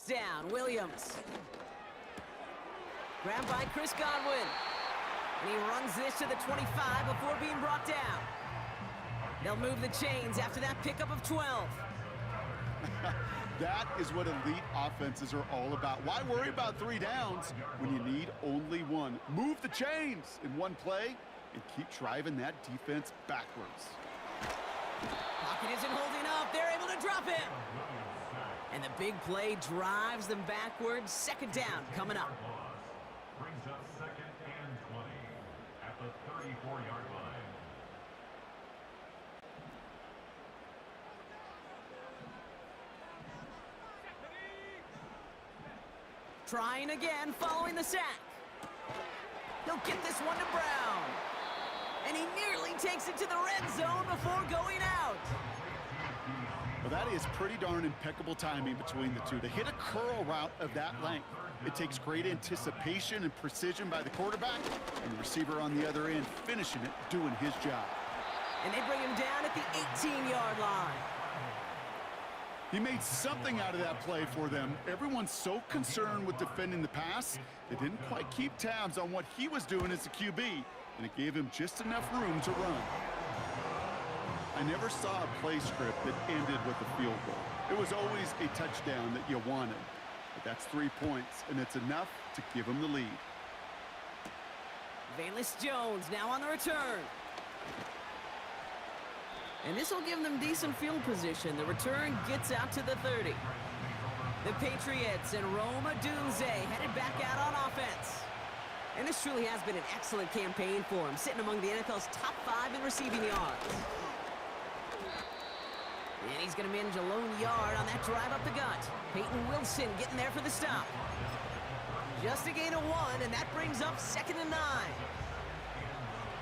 down. Williams. Grabbed by Chris Godwin. And he runs this to the 25 before being brought down. They'll move the chains after that pickup of 12. That is what elite offenses are all about. Why worry about 3 downs when you need only 1? Move the chains in one play and keep driving that defense backwards. Pocket isn't holding up. They're able to drop him. And the big play drives them backwards. Second down coming up. Brings up 2nd and 20 at the 34-yard line. Trying again following the sack. He'll get this one to Brown. And he nearly takes it to the red zone before going out. Well, that is pretty darn impeccable timing between the two. To hit a curl route of that length, it takes great anticipation and precision by the quarterback, and the receiver on the other end finishing it, doing his job. And they bring him down at the 18-yard line. He made something out of that play for them. Everyone's so concerned with defending the pass, they didn't quite keep tabs on what he was doing as a QB, and it gave him just enough room to run. I never saw a play script that ended with a field goal. It was always a touchdown that you wanted. But that's 3 points, and it's enough to give him the lead. Valus Jones now on the return. And this will give them decent field position. The return gets out to the 30. The Patriots and Roma Dunze headed back out on offense. And this truly has been an excellent campaign for him, sitting among the NFL's top 5 in receiving yards. And he's going to manage a lone yard on that drive up the gut. Peyton Wilson getting there for the stop. Just a gain of 1, and that brings up 2nd and 9.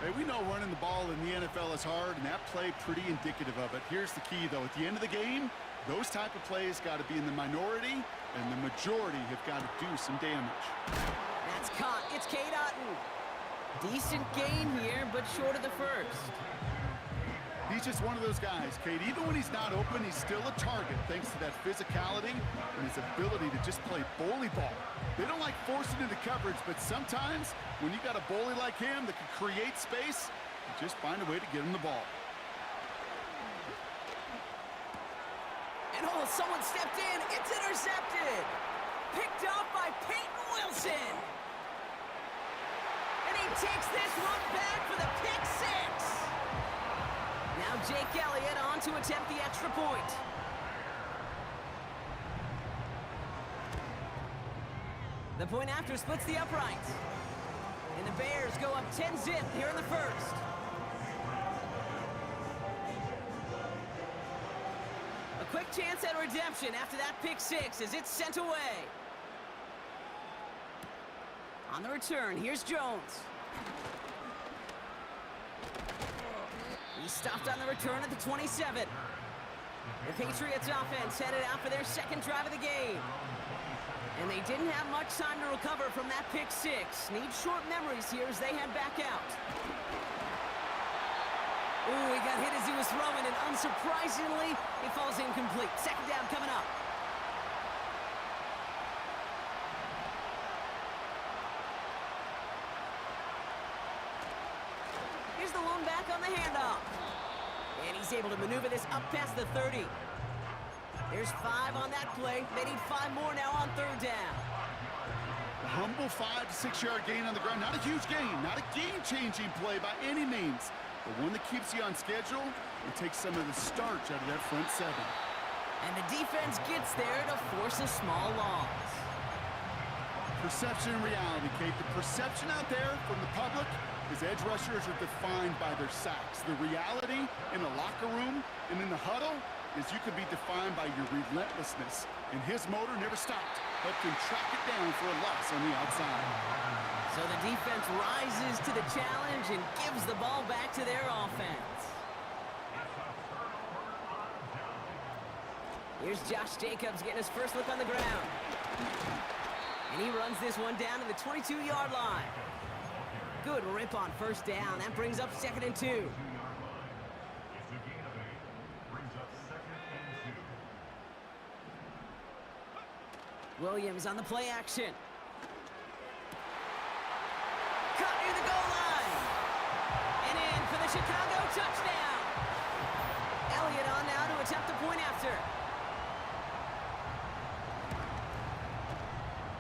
Hey, we know running the ball in the NFL is hard, and that play pretty indicative of it. Here's the key, though. At the end of the game, those type of plays got to be in the minority, and the majority have got to do some damage. That's caught. It's Cade Otton. Decent gain here, but short of the first. He's just one of those guys, Kate. Even when he's not open, he's still a target thanks to that physicality and his ability to just play bully ball. They don't like forcing into coverage, but sometimes when you got a bully like him that can create space, you just find a way to get him the ball. And oh, someone stepped in. It's intercepted. Picked off by Peyton Wilson. And he takes this one back for the pick 6. Now Jake Elliott on to attempt the extra point. The point after splits the uprights. And the Bears go up 10-zip here in the first. A quick chance at redemption after that pick 6 as it's sent away. On the return, here's Jones. He stopped on the return at the 27. The Patriots offense headed out for their second drive of the game. And they didn't have much time to recover from that pick 6. Need short memories here as they head back out. Ooh, he got hit as he was throwing, and unsurprisingly, he falls incomplete. Second down coming up. Here's the lone back on the handoff. And he's able to maneuver this up past the 30. There's 5 on that play. They need 5 more now on third down. A humble 5 to 6 yard gain on the ground. Not a huge gain, not a game-changing play by any means, but one that keeps you on schedule and takes some of the starch out of that front 7. And the defense gets there to force a small loss. Perception and reality, Kate. The perception out there from the public is edge rushers are defined by their sacks. The reality in the locker room and in the huddle is you can be defined by your relentlessness. And his motor never stopped. Helped him track it down for a loss on the outside. So the defense rises to the challenge and gives the ball back to their offense. Here's Josh Jacobs getting his first look on the ground. And he runs this one down to the 22-yard line. Good rip on first down. That brings up 2nd and 2. Williams on the play action. Caught near the goal line. And in for the Chicago touchdown. Elliott on now to attempt the point after.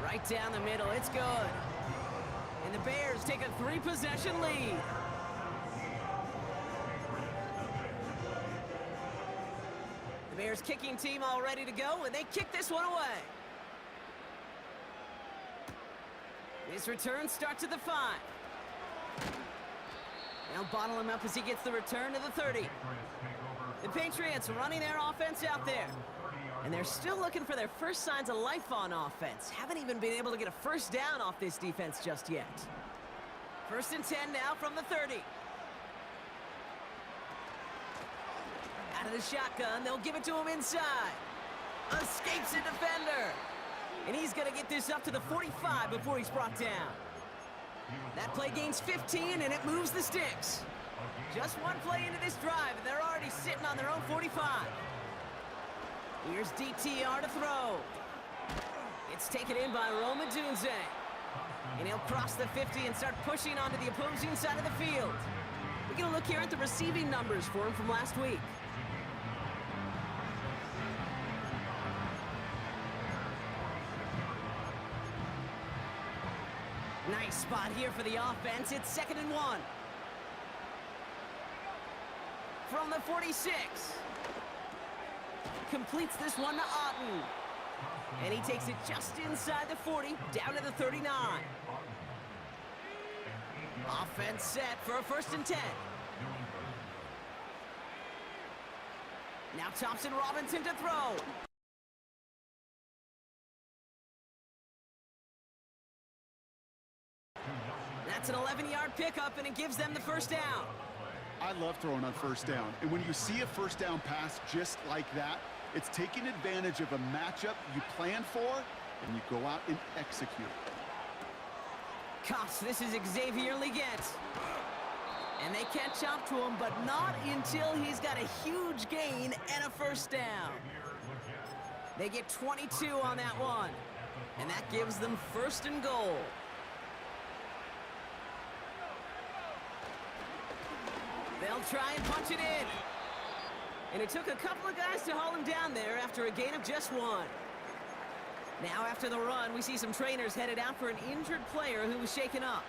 Right down the middle, it's good. And the Bears take a 3-possession lead. The Bears kicking team all ready to go, and they kick this one away. His return starts at the 5. They'll bottle him up as he gets the return to the 30. The Patriots running their offense out there. And they're still looking for their first signs of life on offense. Haven't even been able to get a first down off this defense just yet. 1st and 10 now from the 30. Out of the shotgun, they'll give it to him inside. Escapes a defender. And he's going to get this up to the 45 before he's brought down. That play gains 15, and it moves the sticks. Just one play into this drive, and they're already sitting on their own 45. Here's DTR to throw. It's taken in by Roma Dunze. And he'll cross the 50 and start pushing onto the opposing side of the field. We're going to look here at the receiving numbers for him from last week. Nice spot here for the offense. It's 2nd and 1. From the 46. Completes this one to Otten. And he takes it just inside the 40, down to the 39. Offense set for a 1st and 10. Now Thompson Robinson to throw. That's an 11-yard pickup, and it gives them the first down. I love throwing on 1st down. And when you see a 1st down pass just like that, it's taking advantage of a matchup you plan for, and you go out and execute. Cox, this is Xavier Leggett. And they catch up to him, but not until he's got a huge gain and a 1st down. They get 22 on that one, and that gives them 1st and goal. They'll try and punch it in. And it took a couple of guys to haul him down there after a gain of just 1. Now after the run, we see some trainers headed out for an injured player who was shaken up.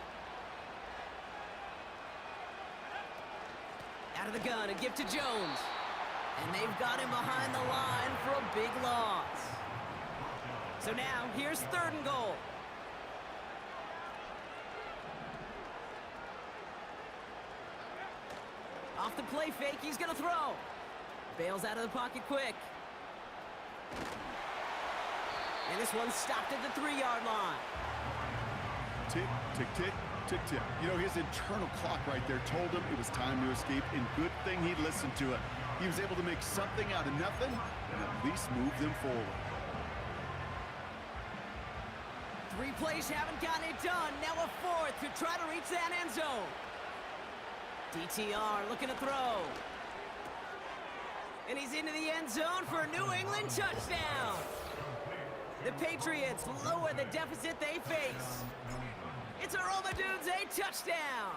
Out of the gun, a gift to Jones. And they've got him behind the line for a big loss. So now, here's 3rd and goal. Off the play fake, he's going to throw. Bails out of the pocket quick. And this one's stopped at the 3-yard line. Tick, tick, tick, tick, tick. You know, his internal clock right there told him it was time to escape, and good thing he listened to it. He was able to make something out of nothing and at least move them forward. 3 plays haven't gotten it done. Now a 4th to try to reach that end zone. DTR looking to throw. And he's into the end zone for a New England touchdown. The Patriots lower the deficit they face. It's a Roma Dunze touchdown.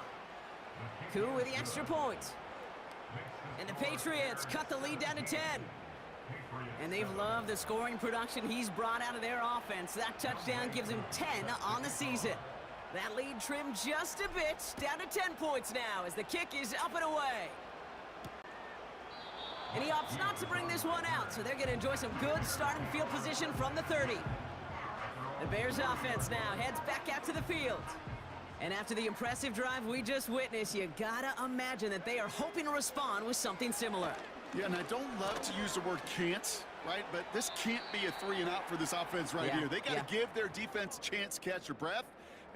Koo with the extra point. And the Patriots cut the lead down to 10. And they've loved the scoring production he's brought out of their offense. That touchdown gives him 10 on the season. That lead trimmed just a bit, down to 10 points now as the kick is up and away. And he opts not to bring this one out, so they're going to enjoy some good starting field position from the 30. The Bears offense now heads back out to the field. And after the impressive drive we just witnessed, you gotta imagine that they are hoping to respond with something similar. Yeah, and I don't love to use the word can't, right? But this can't be a 3 and out for this offense right here. They got to give their defense a chance to catch their breath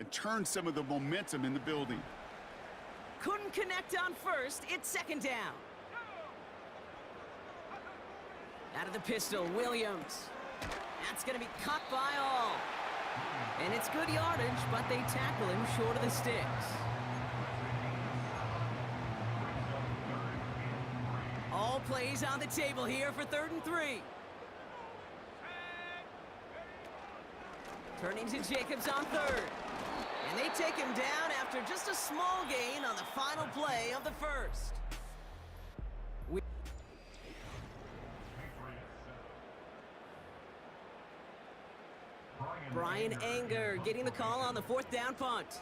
and turn some of the momentum in the building. Couldn't connect on 1st. It's 2nd down. Out of the pistol, Williams. That's going to be cut by all. And it's good yardage, but they tackle him short of the sticks. All plays on the table here for 3rd and 3. Turning to Jacobs on third. And they take him down after just a small gain on the final play of the first. Bruyn Anger getting the call on the fourth down punt.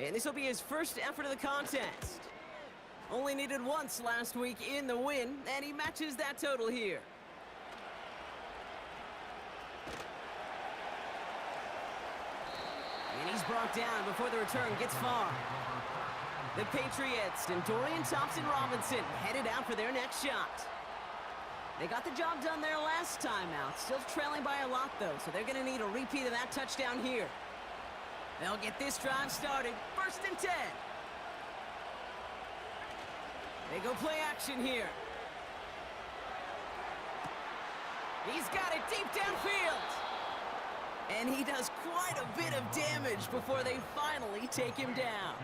And this will be his first effort of the contest. Only needed once last week in the win, and he matches that total here. And he's brought down before the return gets far. The Patriots and Dorian Thompson-Robinson headed out for their next shot. They got the job done there last time out. Still trailing by a lot, though, so they're going to need a repeat of that touchdown here. They'll get this drive started. 1st and 10. They go play action here. He's got it deep downfield. And he does quite a bit of damage before they finally take him down.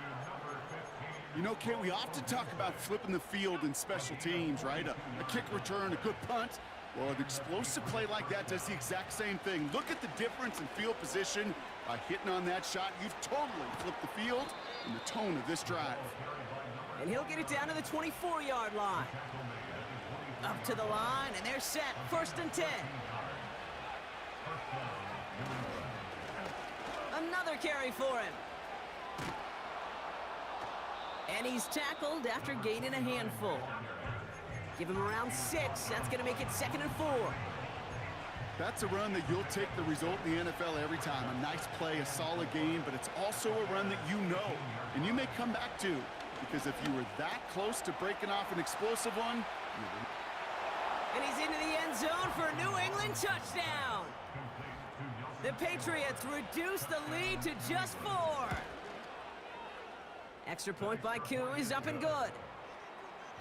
You know, Kate, we often talk about flipping the field in special teams, right? A kick return, a good punt. Well, an explosive play like that does the exact same thing. Look at the difference in field position. By hitting on that shot, you've totally flipped the field and the tone of this drive. And he'll get it down to the 24-yard line. Up to the line, and they're set. 1st and 10. Another carry for him. And he's tackled after gaining a handful. Give him around 6. That's going to make it 2nd and 4. That's a run that you'll take the result in the NFL every time. A nice play, a solid game, but it's also a run that you know, and you may come back to, because if you were that close to breaking off an explosive one, you would. And he's into the end zone for a New England touchdown. The Patriots reduce the lead to just 4. Extra point by Koo is up and good.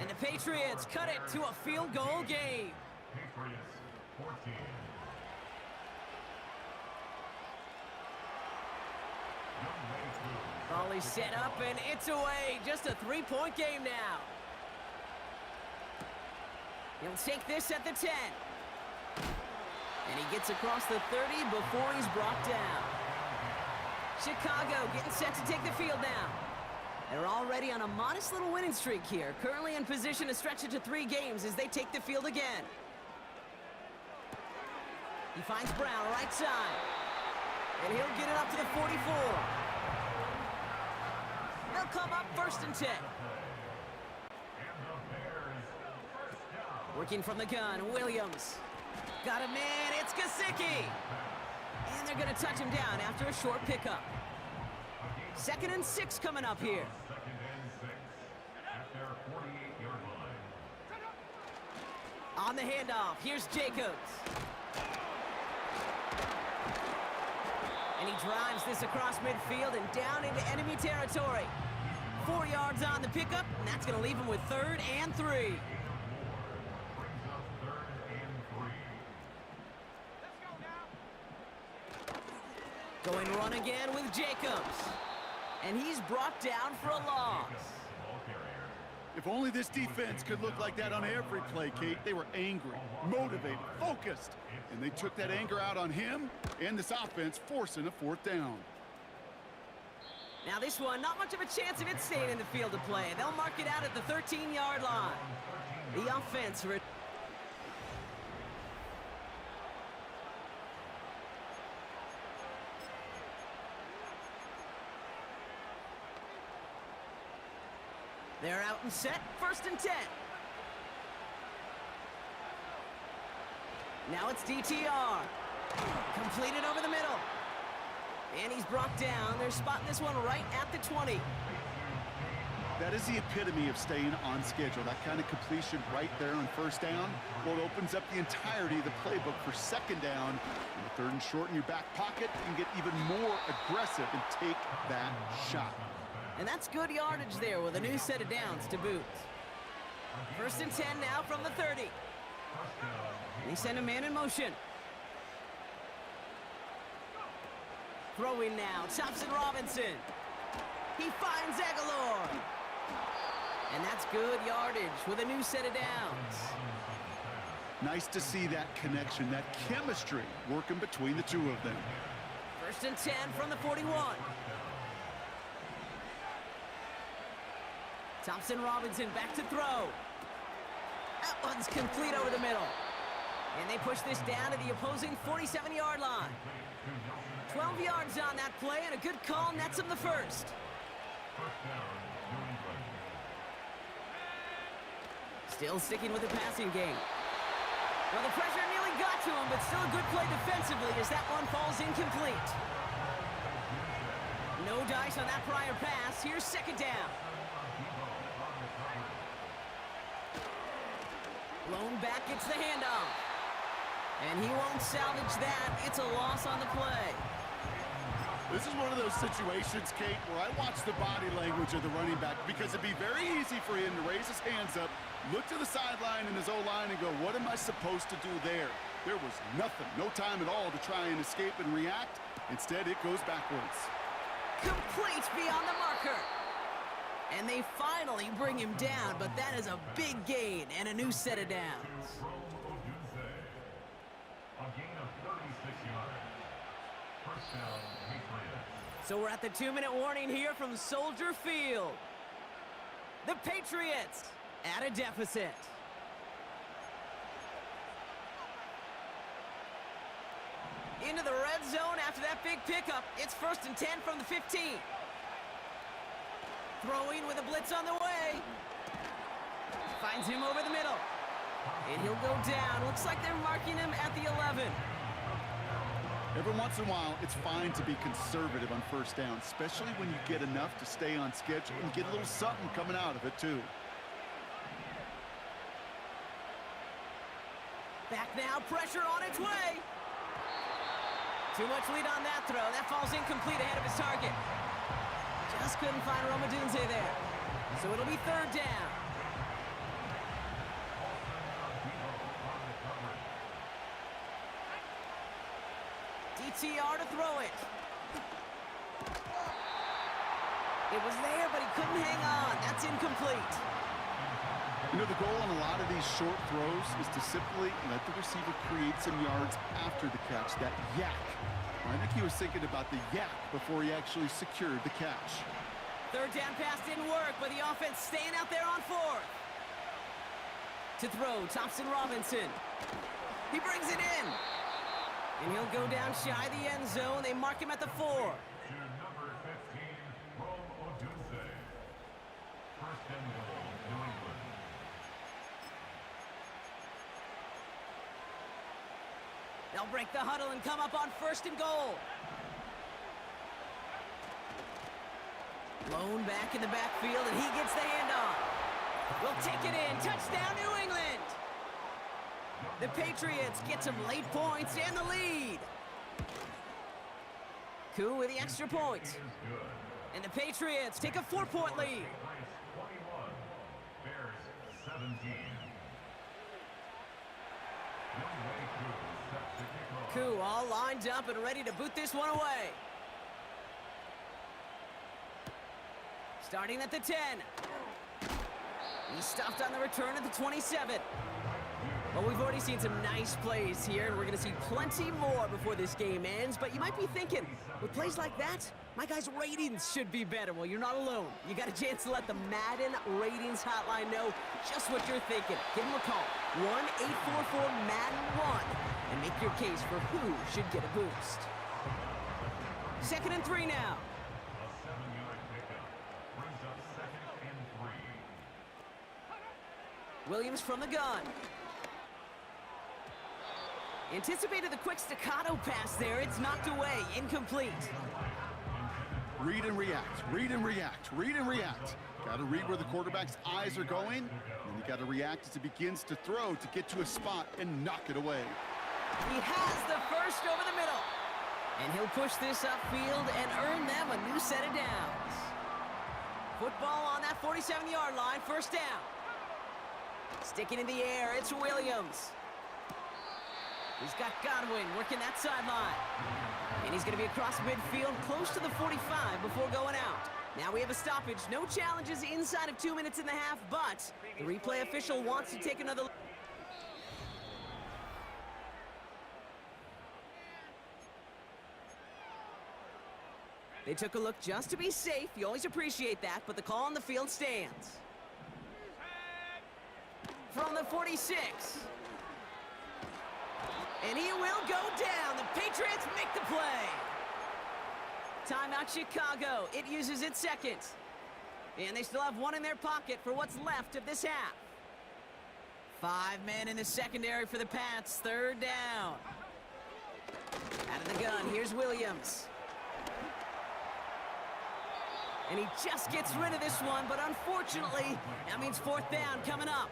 And the Patriots cut it to a field goal game. Patriots 14. Ball is set up and it's away. Just a 3-point game now. He'll take this at the 10. And he gets across the 30 before he's brought down. Chicago getting set to take the field now. They're already on a modest little winning streak here. Currently in position to stretch it to 3 games as they take the field again. He finds Brown right side. And he'll get it up to the 44. They'll come up 1st and 10. Working from the gun, Williams. Got a man, it's Gesicki. And they're going to touch him down after a short pickup. 2nd and 6 coming up here. 2nd and 6 at their 48-yard line. On the handoff, here's Jacobs. And he drives this across midfield and down into enemy territory. 4 yards on the pickup, and that's going to leave him with 3rd and 3. Brings up 3rd and 3. Going run again with Jacobs. And he's brought down for a loss. Ball carrier. If only this defense could look like that on every play, Kate. They were angry, motivated, focused, and they took that anger out on him and this offense, forcing a 4th down. Now this one, not much of a chance of it staying in the field of play. They'll mark it out at the 13-yard line. The offense... They're out and set, 1st and 10. Now it's DTR. Completed over the middle. And he's brought down. They're spotting this one right at the 20. That is the epitome of staying on schedule. That kind of completion right there on 1st down. Well, it opens up the entirety of the playbook for 2nd down. And 3rd and short in your back pocket, you can get even more aggressive and take that shot. And that's good yardage there with a new set of downs to boot. 1st and 10 now from the 30. And he sent a man in motion. Throwing now, Thompson-Robinson. He finds Aguilar. And that's good yardage with a new set of downs. Nice to see that connection, that chemistry working between the two of them. First and 10 from the 41. Thompson Robinson back to throw. That one's complete over the middle. And they push this down to the opposing 47-yard line. 12 yards on that play, and a good call nets him the first. Still sticking with the passing game. Well, the pressure nearly got to him, but still a good play defensively as that one falls incomplete. No dice on that prior pass. Here's second down. Lone back gets the handoff. And he won't salvage that. It's a loss on the play. This is one of those situations, Kate, where I watch the body language of the running back because it'd be very easy for him to raise his hands up, look to the sideline in his O-line and go, what am I supposed to do there? There was nothing, no time at all to try and escape and react. Instead, it goes backwards. Complete beyond the marker. And they finally bring him down, but that is a big gain and a new set of downs. A gain of 36 yards. First down, Patriots. So we're at the 2-minute warning here from Soldier Field. The Patriots at a deficit. Into the red zone after that big pickup. It's first and 10 from the 15. Throwing with a blitz on the way. Finds him over the middle. And he'll go down. Looks like they're marking him at the 11. Every once in a while, it's fine to be conservative on first down, especially when you get enough to stay on schedule and get a little something coming out of it, too. Back now, pressure on its way. Too much lead on that throw. That falls incomplete ahead of his target. Just couldn't find Romadunze there. So it'll be third down. DTR to throw it. It was there, but he couldn't hang on. That's incomplete. You know, the goal on a lot of these short throws is to simply let the receiver create some yards after the catch, that yak. I think he was thinking about the yak before he actually secured the catch. Third down pass didn't work, but the offense staying out there on fourth. To throw, Thompson Robinson. He brings it in. And he'll go down shy of the end zone. They mark him at the 4. To number 15, Bruyn. First and goal, New England. They'll break the huddle and come up on first and goal. Lone back in the backfield, and he gets the handoff. We'll take it in. Touchdown, New England. The Patriots get some late points and the lead. Koo with the extra point. And the Patriots take a 4-point lead. 21, Bears 17. Koo all lined up and ready to boot this one away. Starting at the 10. He's stopped on the return at the 27. Well, we've already seen some nice plays here, and we're going to see plenty more before this game ends. But you might be thinking, with plays like that, my guys' ratings should be better. Well, you're not alone. You got a chance to let the Madden Ratings Hotline know just what you're thinking. Give them a call, 1-844-MADDEN-1, and make your case for who should get a boost. Second and 3 now. A 7-yard pickup brings up second and 3. Williams from the gun. Anticipated the quick staccato pass there. It's knocked away. Incomplete. Read and react, read and react, read and react. Got to read where the quarterback's eyes are going, and you got to react as he begins to throw to get to a spot and knock it away. He has the first over the middle. And he'll push this upfield and earn them a new set of downs. Football on that 47-yard line. First down. Sticking in the air, it's Williams. He's got Godwin working that sideline. And he's going to be across midfield, close to the 45 before going out. Now we have a stoppage. No challenges inside of 2 minutes and a half, but the replay official wants to take another... They took a look just to be safe. You always appreciate that, but the call on the field stands. From the 46. And he will go down. The Patriots make the play. Timeout Chicago. It uses its second. And they still have one in their pocket for what's left of this half. 5 men in the secondary for the Pats. Third down. Out of the gun, here's Williams. And he just gets rid of this one, but unfortunately, that means fourth down coming up.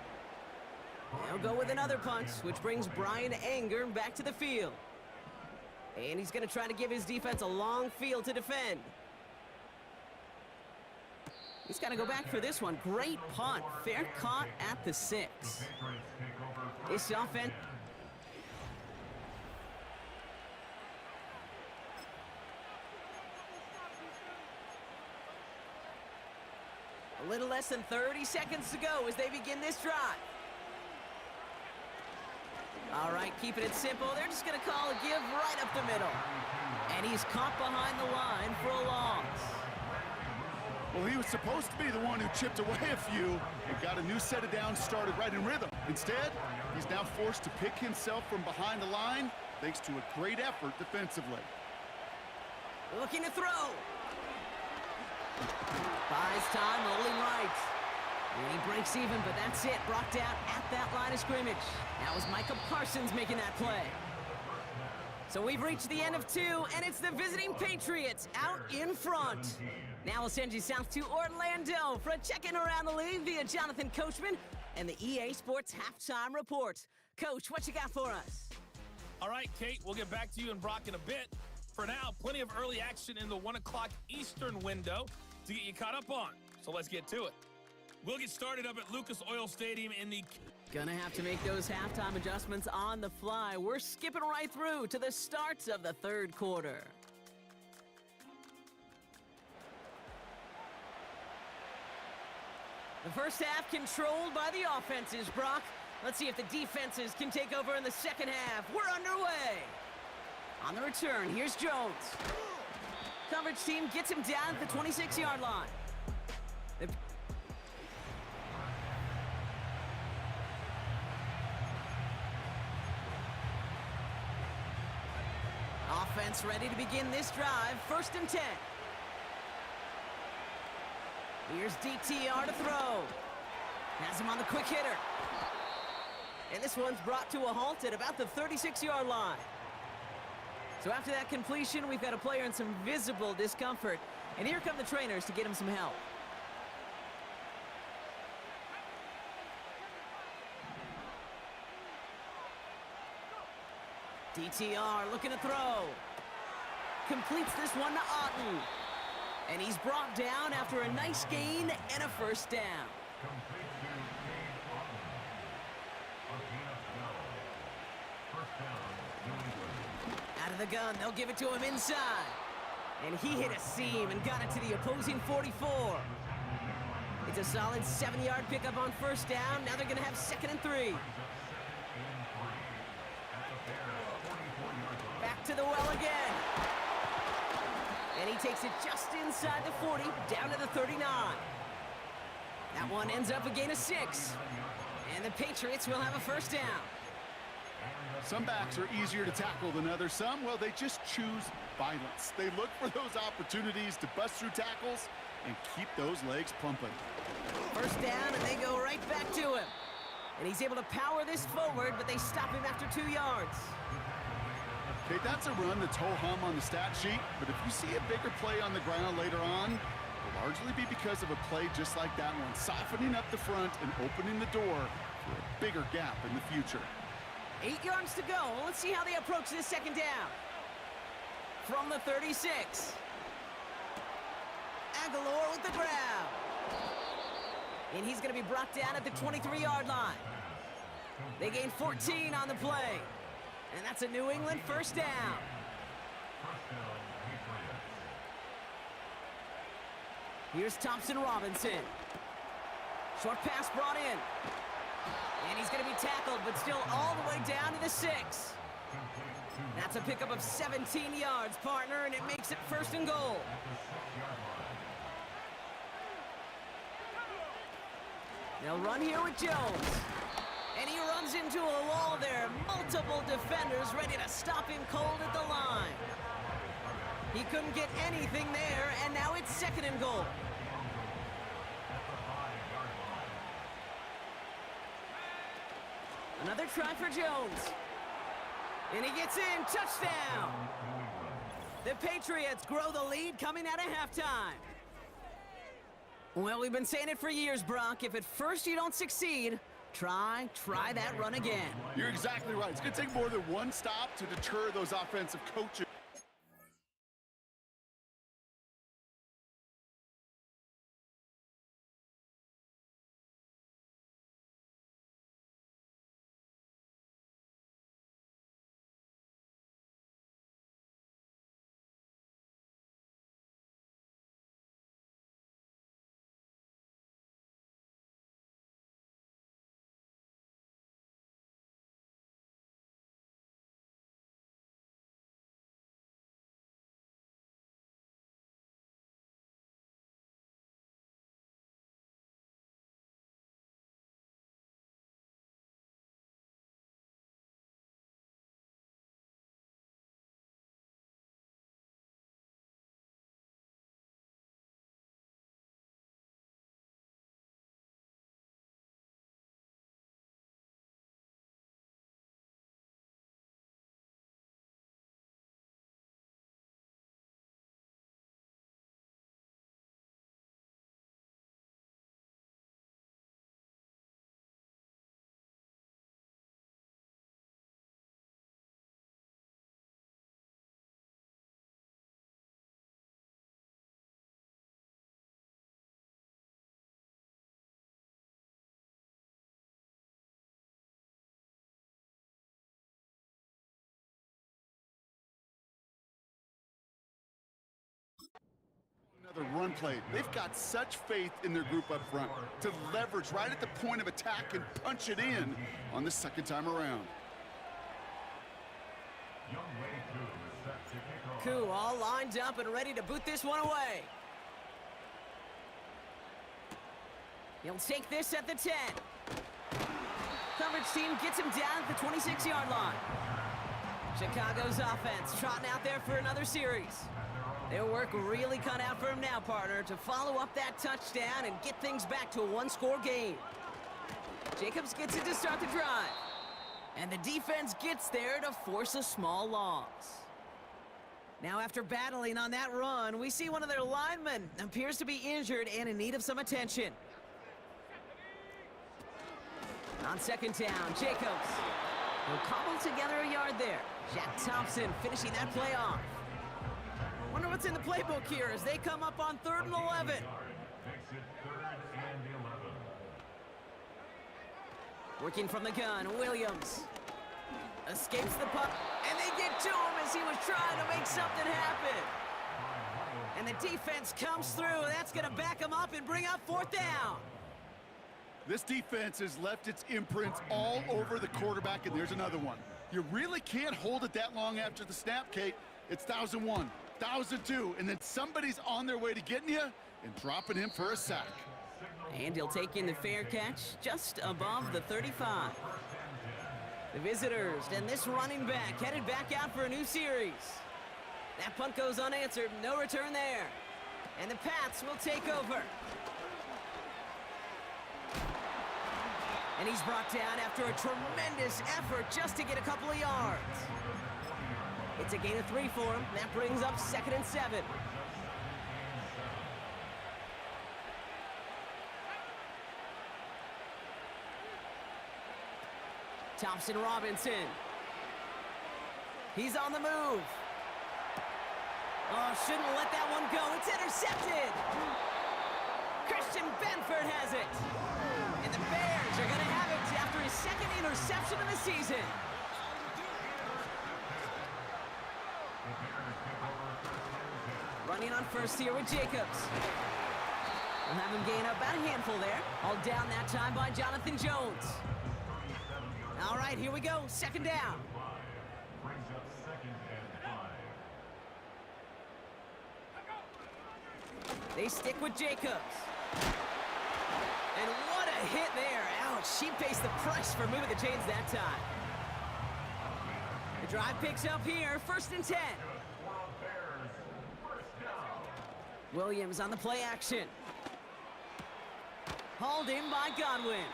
They'll go with another punch, which brings Bruyn back to the field. And he's going to try to give his defense a long field to defend. He's got to go back for this one. Great punt. Fair caught at the 6. This offense... A little less than 30 seconds to go as they begin this drive. All right, keeping it simple. They're just going to call a give right up the middle. And he's caught behind the line for a loss. Well, he was supposed to be the one who chipped away a few and got a new set of downs started right in rhythm. Instead, he's now forced to pick himself from behind the line thanks to a great effort defensively. Looking to throw. Buys time, rolling right. And he breaks even, but that's it. Brought down at that line of scrimmage. That was Micah Parsons making that play. So we've reached the end of 2, and it's the visiting Patriots out in front. Now we'll send you south to Orlando for a check-in around the league via Jonathan Coachman and the EA Sports Halftime Report. Coach, what you got for us? All right, Kate, we'll get back to you and Brock in a bit. For now, plenty of early action in the 1 o'clock Eastern window to get you caught up on. So let's get to it. We'll get started up at Lucas Oil Stadium in the... Gonna have to make those halftime adjustments on the fly. We're skipping right through to the starts of the third quarter. The first half controlled by the offenses, Brock. Let's see if the defenses can take over in the second half. We're underway. On the return, here's Jones. Coverage team gets him down at the 26-yard line. Offense ready to begin this drive. 1st and 10. Here's DTR to throw. Has him on the quick hitter. And this one's brought to a halt at about the 36-yard line. So after that completion, we've got a player in some visible discomfort. And here come the trainers to get him some help. DTR looking to throw. Completes this one to Otten. And he's brought down after a nice gain and a first down. Out of the gun, they'll give it to him inside. And he hit a seam and got it to the opposing 44. It's a solid 7-yard pickup on first down. Now they're going to have 2nd and 3. Back to the well again. And he takes it just inside the 40, down to the 39. That one ends up a gain of 6. And the Patriots will have a first down. Some backs are easier to tackle than others. Some, well, they just choose violence. They look for those opportunities to bust through tackles and keep those legs pumping. First down, and they go right back to him. And he's able to power this forward, but they stop him after 2 yards. Okay, that's a run that's ho-hum on the stat sheet, but if you see a bigger play on the ground later on, it'll largely be because of a play just like that one, softening up the front and opening the door for a bigger gap in the future. 8 yards to go. Let's see how they approach this second down. From the 36. Aguilar with the grab. And he's going to be brought down at the 23-yard line. They gain 14 on the play. And that's a New England first down. Here's Thompson Robinson. Short pass brought in. And he's going to be tackled, but still all the way down to the 6. That's a pickup of 17 yards, partner, and it makes it 1st and goal. They'll run here with Jones. And he runs into a wall there. Multiple defenders ready to stop him cold at the line. He couldn't get anything there, and now it's 2nd and goal. Another try for Jones. And he gets in. Touchdown! The Patriots grow the lead coming out of halftime. Well, we've been saying it for years, Brock. If at first you don't succeed, try that run again. You're exactly right. It's going to take more than one stop to deter those offensive coaches. Another run play. They've got such faith in their group up front to leverage right at the point of attack and punch it in on the 2nd time around. Koo all lined up and ready to boot this one away. He'll take this at the 10. Coverage team gets him down at the 26-yard line. Chicago's offense trotting out there for another series. Their work really cut out for him now, partner, to follow up that touchdown and get things back to a one-score game. Jacobs gets it to start the drive. And the defense gets there to force a small loss. Now, after battling on that run, we see one of their linemen appears to be injured and in need of some attention. On 2nd down, Jacobs will cobble together a yard there. Jack Thompson finishing that play off. Wonder what's in the playbook here as they come up on 3rd and 11. Working from the gun, Williams escapes the puck, and they get to him as he was trying to make something happen. And the defense comes through. That's going to back him up and bring up 4th down. This defense has left its imprints all over the quarterback, and there's another one. You really can't hold it that long after the snap, Kate. It's 1,001, 1,002, and then somebody's on their way to getting you and dropping him for a sack. And he'll take in the fair catch just above the 35. The visitors and this running back headed back out for a new series. That punt goes unanswered, no return there. And the Pats will take over. And he's brought down after a tremendous effort just to get a couple of yards. It's a gain of 3 for him. That brings up 2nd and 7. Thompson Robinson. He's on the move. Oh, shouldn't let that one go. It's intercepted. Christian Benford has it. And the Bears are going to have it after his 2nd interception of the season. Running on first here with Jacobs. We'll have him gain about a handful there. All down that time by Jonathan Jones. All right, here we go. 2nd down. They stick with Jacobs. And what a hit there. Ouch, she pays the price for moving the chains that time. The drive picks up here, 1st and 10. Williams on the play action. Hauled in by Godwin.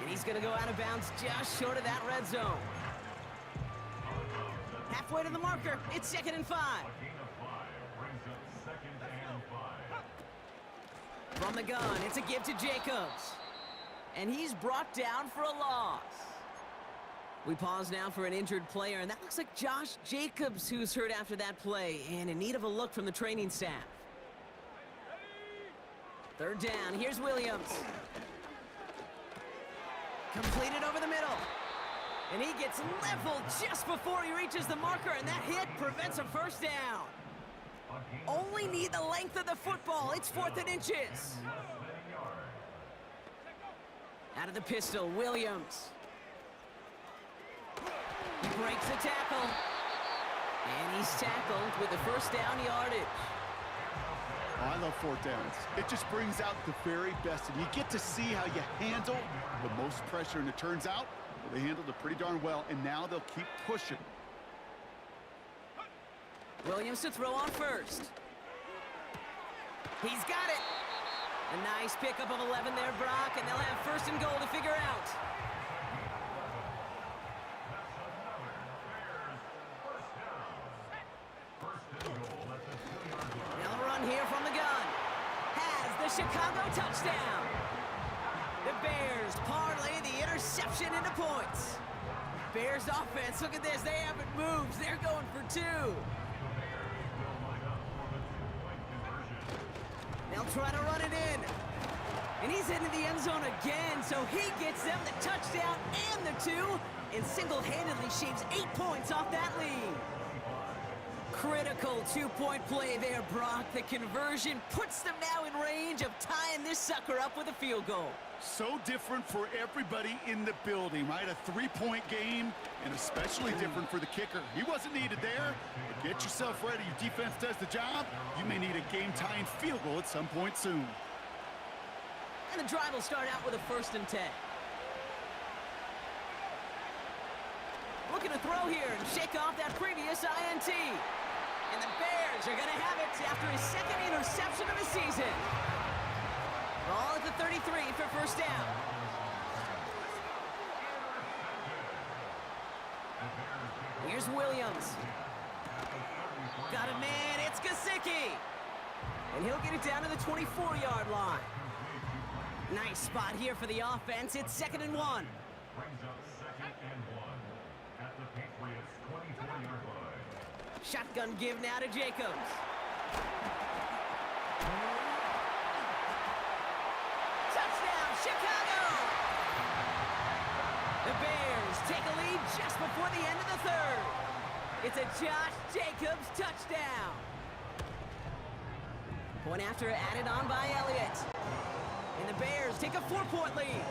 And he's going to go out of bounds just short of that red zone. Halfway to the marker, it's 2nd and 5. From the gun, it's a give to Jacobs. And he's brought down for a loss. We pause now for an injured player, and that looks like Josh Jacobs, who's hurt after that play, and in need of a look from the training staff. 3rd down, here's Williams. Completed over the middle. And he gets leveled just before he reaches the marker, and that hit prevents a 1st down. Only need the length of the football. It's 4th and inches. Out of the pistol, Williams. He breaks the tackle. And he's tackled with the 1st down yardage. I love 4th downs. It just brings out the very best, and you get to see how you handle the most pressure, and it turns out well, they handled it pretty darn well, and now they'll keep pushing. Williams to throw on 1st. He's got it. A nice pickup of 11 there, Brock, and they'll have 1st and goal to figure out. They'll run here from the gun. Has the Chicago touchdown. The Bears parlay the interception into points. Bears offense, look at this. They haven't moved. They're going for 2. They'll try to run it in. And he's into the end zone again, so he gets them the touchdown and the 2, and single-handedly shaves 8 points off that lead. Critical 2-point play there, Brock. The conversion puts them now in range of tying this sucker up with a field goal. So different for everybody in the building, right? A 3-point game, and especially different for the kicker. He wasn't needed there, but get yourself ready. Your defense does the job. You may need a game-tying field goal at some point soon. And the drive will start out with a 1st and 10. Looking to throw here and shake off that previous INT. And the Bears are going to have it after his 2nd interception of the season. Ball at the 33 for 1st down. Here's Williams. Got a man, it's Gesicki. And he'll get it down to the 24-yard line. Nice spot here for the offense. It's 2nd and 1. Brings up 2nd and 1 at the Patriots' 24-yard line. Shotgun give now to Jacobs. Touchdown, Chicago! The Bears take a lead just before the end of the 3rd. It's a Josh Jacobs touchdown. Point after added on by Elliott. And the Bears take a 4-point lead.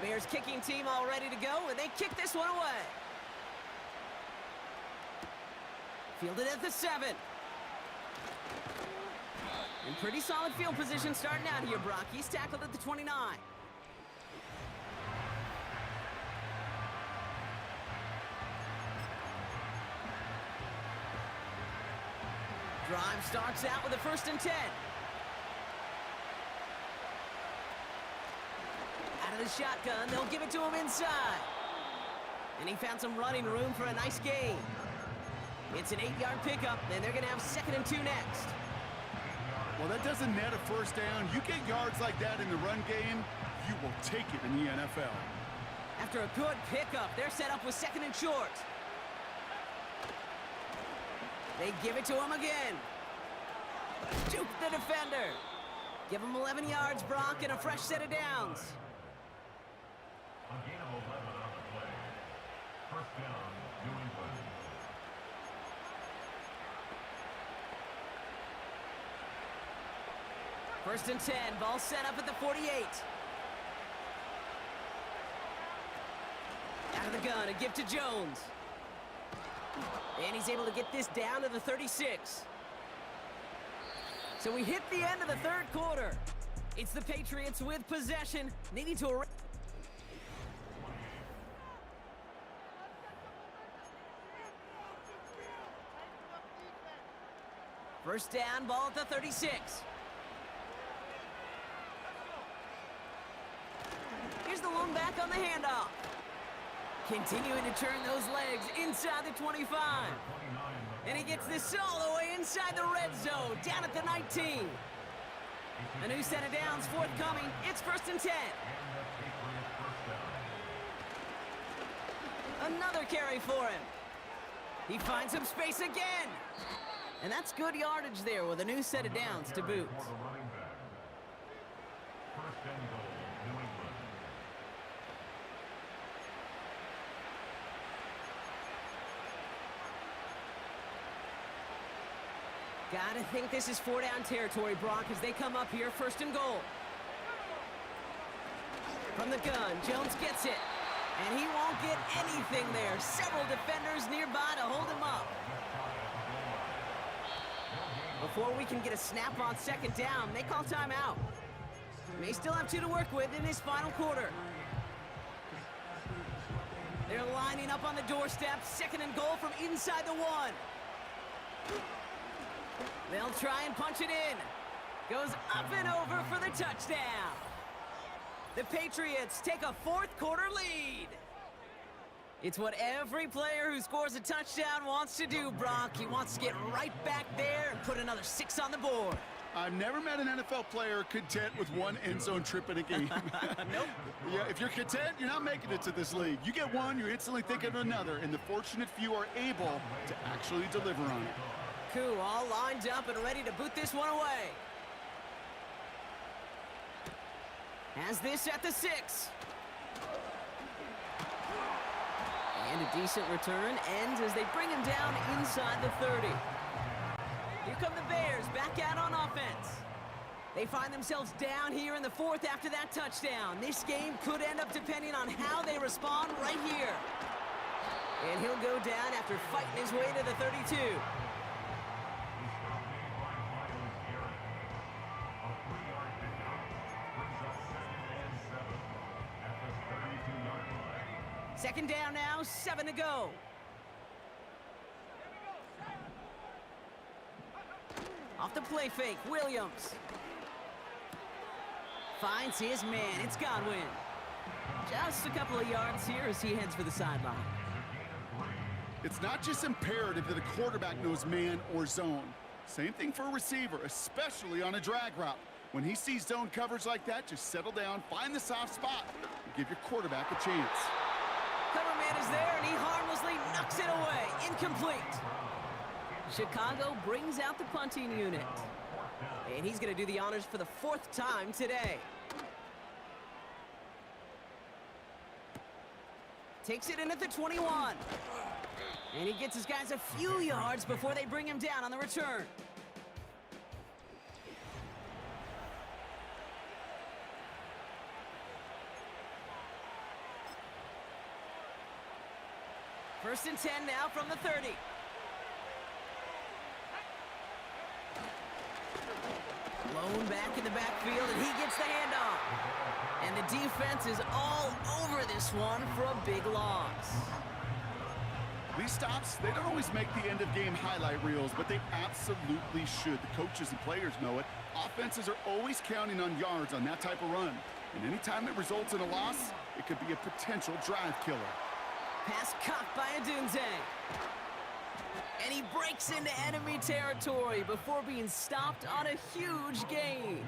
The Bears kicking team all ready to go, and they kick this one away. Fielded at the 7. In pretty solid field position starting out here, Brock. He's tackled at the 29. Drive starts out with a 1st and 10. Out of the shotgun, they'll give it to him inside. And he found some running room for a nice gain. It's an 8-yard pickup, and they're going to have 2nd and 2 next. Well, that doesn't net a 1st down. You get yards like that in the run game, you will take it in the NFL. After a good pickup, they're set up with 2nd and short. They give it to him again. Juke the defender. Give him 11 yards, Brock, and a fresh set of downs. A gain of 11 on the play. 1st down, New England. First and 10, ball set up at the 48. Out of the gun, a give to Jones. And he's able to get this down to the 36. So we hit the end of the third quarter. It's the Patriots with possession, needing to... First down, ball at the 36. Here's the lone back on the handoff. Continuing to turn those legs inside the 25. And he gets this all the way inside the red zone, down at the 19. A new set of downs forthcoming. It's 1st and 10. Another carry for him. He finds some space again. And that's good yardage there with a new set of downs to boot. Gotta think this is 4-down territory, Brock, as they come up here, 1st and goal. From the gun, Jones gets it. And he won't get anything there. Several defenders nearby to hold him up. Before we can get a snap on 2nd down, they call timeout. May still have 2 to work with in this final quarter. They're lining up on the doorstep. 2nd and goal from inside the 1. They'll try and punch it in. Goes up and over for the touchdown. The Patriots take a 4th quarter lead. It's what every player who scores a touchdown wants to do, Brock. He wants to get right back there and put another 6 on the board. I've never met an NFL player content with 1 end zone trip in a game. Nope. Yeah, if you're content, you're not making it to this league. You get one, you're instantly thinking of another, and the fortunate few are able to actually deliver on it. Cool, all lined up and ready to boot this one away. Has this at the 6. And a decent return ends as they bring him down inside the 30. Here come the Bears back out on offense. They find themselves down here in the 4th after that touchdown. This game could end up depending on how they respond right here. And he'll go down after fighting his way to the 32. Second down now, 7 to go. Off the play fake, Williams. Finds his man, it's Godwin. Just a couple of yards here as he heads for the sideline. It's not just imperative that a quarterback knows man or zone. Same thing for a receiver, especially on a drag route. When he sees zone coverage like that, just settle down, find the soft spot, and give your quarterback a chance. Cover man is there, and he harmlessly knocks it away. Incomplete. Chicago brings out the punting unit. And he's going to do the honors for the 4th time today. Takes it in at the 21. And he gets his guys a few yards before they bring him down on the return. First and 10 now from the 30. Blown back in the backfield, and he gets the handoff. And the defense is all over this one for a big loss. These stops, they don't always make the end-of-game highlight reels, but they absolutely should. The coaches and players know it. Offenses are always counting on yards on that type of run. And anytime it results in a loss, it could be a potential drive killer. Pass caught by Adunze. And he breaks into enemy territory before being stopped on a huge gain.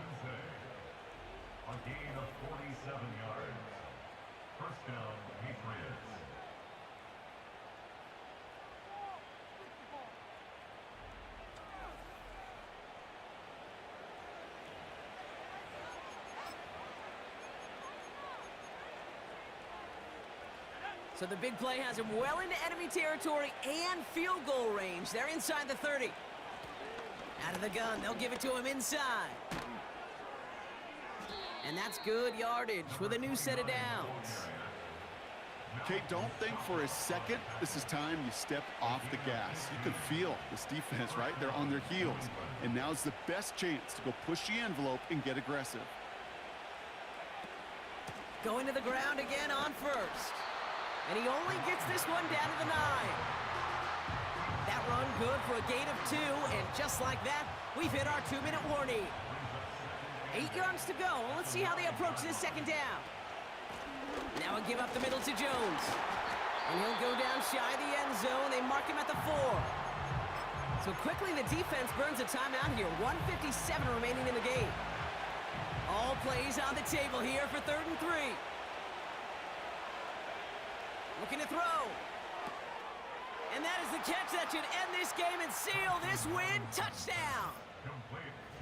A gain of 47 yards. First down, Patriots. So the big play has him well into enemy territory and field goal range. They're inside the 30. Out of the gun, they'll give it to him inside. And that's good yardage with a new set of downs. Kate, don't think for a second this is time you step off the gas. You can feel this defense, right? They're on their heels. And now's the best chance to go push the envelope and get aggressive. Going to the ground again on first. And he only gets this one down to the 9. That run good for a gain of 2, and just like that, we've hit our 2-minute warning. 8 yards to go. Let's see how they approach this second down. Now a give up the middle to Jones. And he'll go down shy of the end zone. They mark him at the 4. So quickly the defense burns a timeout here. 1:57 remaining in the game. All plays on the table here for 3rd and 3. Looking to throw. And that is the catch that should end this game and seal this win. Touchdown!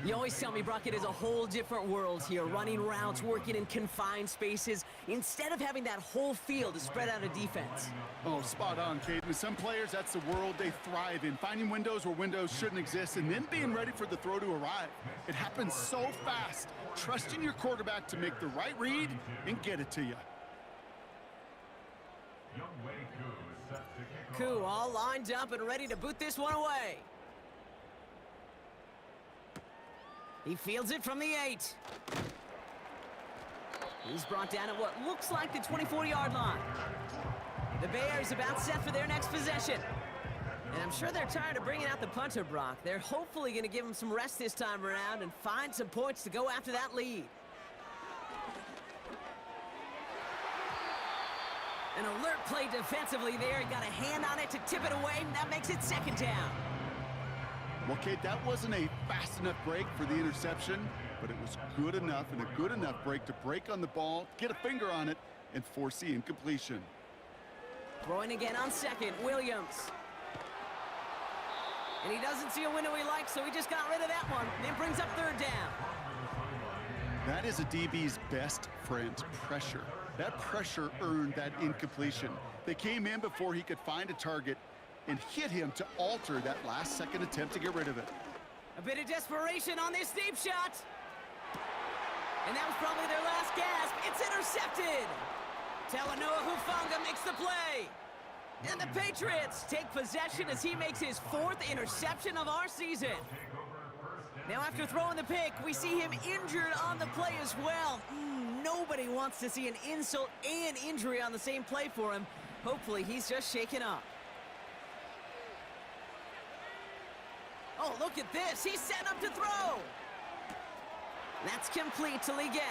You always tell me, Brock, it is a whole different world here, running routes, working in confined spaces, instead of having that whole field to spread out a defense. Oh, spot on, Kate. With some players, that's the world they thrive in, finding windows where windows shouldn't exist, and then being ready for the throw to arrive. It happens so fast. Trusting your quarterback to make the right read and get it to you. Koo all lined up and ready to boot this one away. He fields it from the 8. He's brought down at what looks like the 24-yard line. The Bears about set for their next possession. And I'm sure they're tired of bringing out the punter, Brock. They're hopefully going to give him some rest this time around and find some points to go after that lead. An alert play defensively there. He got a hand on it to tip it away, and that makes it 2nd down. Well, Kate, that wasn't a fast enough break for the interception, but it was good enough and a good enough break to break on the ball, get a finger on it, and force the incompletion. Bruyn again on 2nd. Williams. And he doesn't see a window he likes, so he just got rid of that one. Then brings up 3rd down. That is a DB's best friend, pressure. That pressure earned that incompletion. They came in before he could find a target and hit him to alter that last-second attempt to get rid of it. A bit of desperation on this deep shot. And that was probably their last gasp. It's intercepted. Talanoa Hufanga makes the play. And the Patriots take possession as he makes his 4th interception of our season. Now after throwing the pick, we see him injured on the play as well. Nobody wants to see an insult and injury on the same play for him. Hopefully he's just shaken up. Oh, look at this. He's set up to throw. That's complete to Leggett.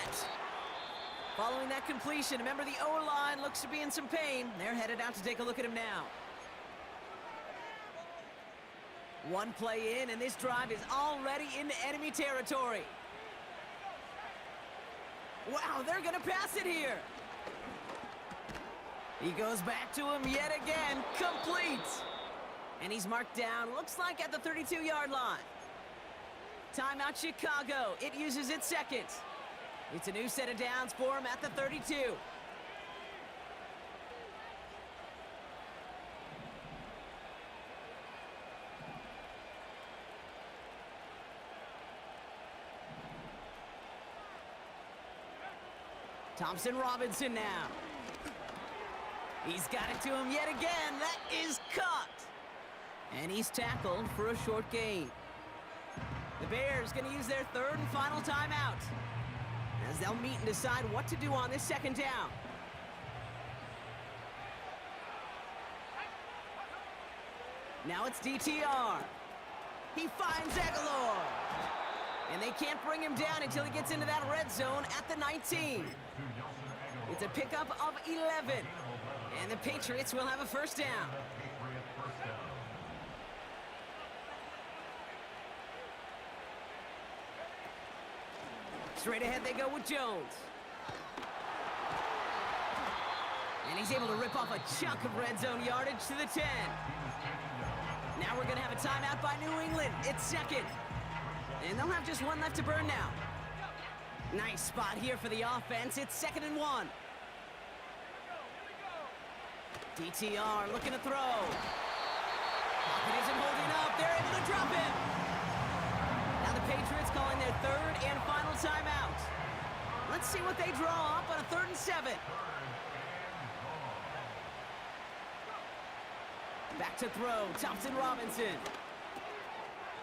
Following that completion, remember the O-line looks to be in some pain. They're headed out to take a look at him now. One play in, and this drive is already into enemy territory. Wow, they're going to pass it here. He goes back to him yet again. Complete. And he's marked down, looks like at the 32-yard line. Timeout Chicago. It uses its 2nd. It's a new set of downs for him at the 32. Thompson Robinson now. He's got it to him yet again. That is caught. And he's tackled for a short gain. The Bears going to use their 3rd and final timeout as they'll meet and decide what to do on this 2nd down. Now it's DTR. He finds Aguilar. And they can't bring him down until he gets into that red zone at the 19. It's a pickup of 11. And the Patriots will have a 1st down. Straight ahead they go with Jones. And he's able to rip off a chunk of red zone yardage to the 10. Now we're going to have a timeout by New England. It's 2nd. And they'll have just one left to burn now. Nice spot here for the offense. It's 2nd and 1. DTR looking to throw. Pocket isn't holding up. They're able to drop him. Now the Patriots calling their 3rd and final timeout. Let's see what they draw up on a 3rd and 7. Back to throw, Thompson Robinson.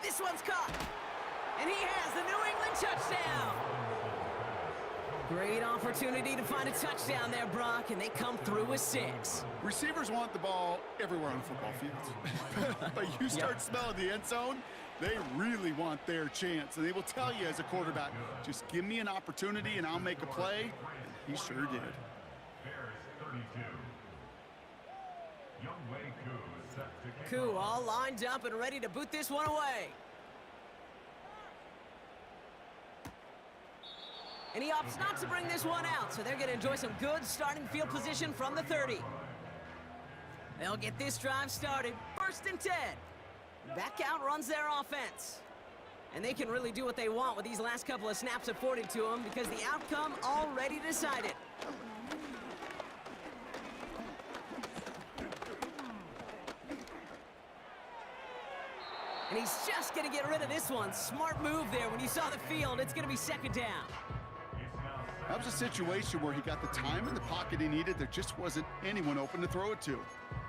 This one's caught. And he has the New England touchdown. Great opportunity to find a touchdown there, Brock, and they come through with 6. Receivers want the ball everywhere on a football field. But you start smelling the end zone, they really want their chance. And they will tell you as a quarterback, just give me an opportunity and I'll make a play. And he sure did. Bears 32. Youngway Koo is set to kick Koo off. all lined up and ready to boot this one away. And he opts not to bring this one out, so they're going to enjoy some good starting field position from the 30. They'll get this drive started. 1st and 10. Back out runs their offense. And they can really do what they want with these last couple of snaps afforded to them because the outcome already decided. And he's just going to get rid of this one. Smart move there. When you saw the field, it's going to be 2nd down. That was a situation where he got the time in the pocket he needed. There just wasn't anyone open to throw it to.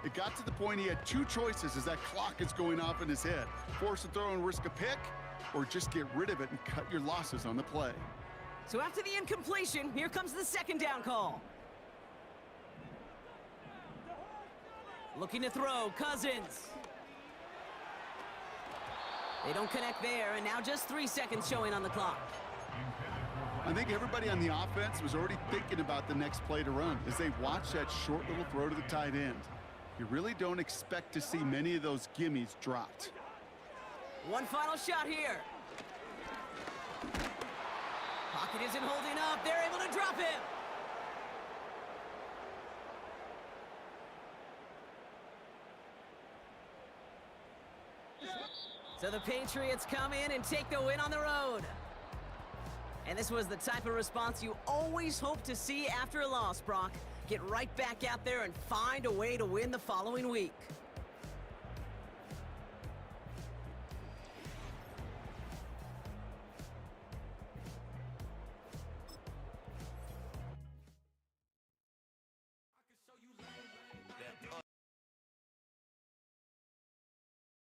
It got to the point he had 2 choices as that clock is going off in his head. Force a throw and risk a pick, or just get rid of it and cut your losses on the play. So after the incompletion, here comes the 2nd down call. Looking to throw, Cousins. They don't connect there, and now just 3 seconds showing on the clock. I think everybody on the offense was already thinking about the next play to run as they watch that short little throw to the tight end. You really don't expect to see many of those gimmies dropped. One final shot here. Pocket isn't holding up. They're able to drop him. So the Patriots come in and take the win on the road. And this was the type of response you always hope to see after a loss, Brock. Get right back out there and find a way to win the following week.